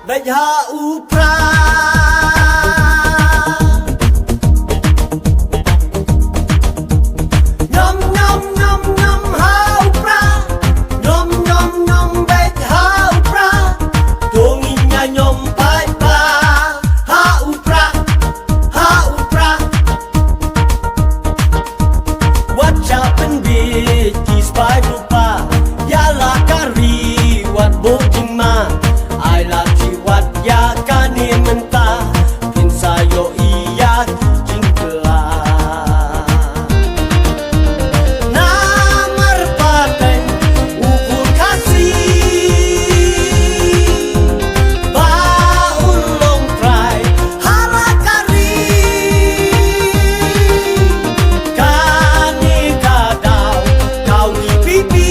baik upra nyom nyom nyom nyom upra nyom nyom nyom baik upra donginya nyom pai pa upra wacha penbit di spai lupa yala kari wat bojing ma ai la chi wat ya kani mentah kin sayo iya jingkela namar paten ukur kasih baun long try hala kari kani kadau kawi pipi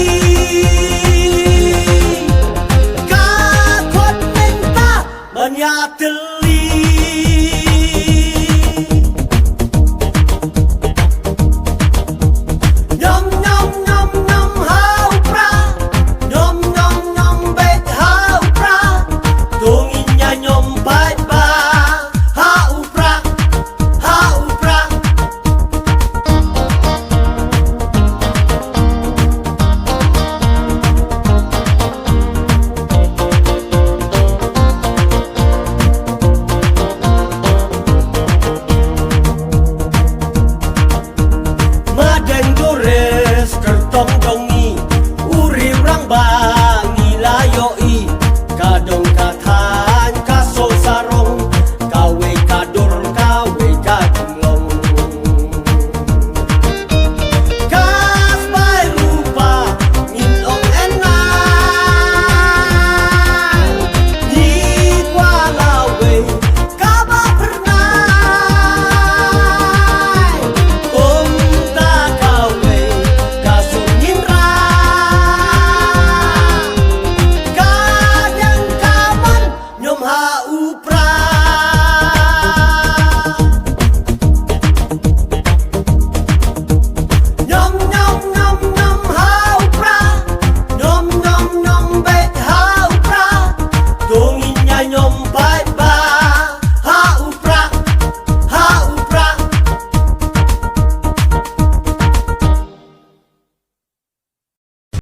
kakot minta menyateli nyom nyom nyom nyom upra nyom nyom nyom baik upra donginya nyom pai pa upra madeng gores kertong dongi uri rang bangi layoi kadong katan kaso sarong kawe kadur kawe kadulong kas bai rupa min ong enang di kualawe kaba pernah Kumta kawe kasungin ra kadang kaman nyom upra nyom nyom nyom nyom upra nyom nyom nyom baik upra donginya nyom pa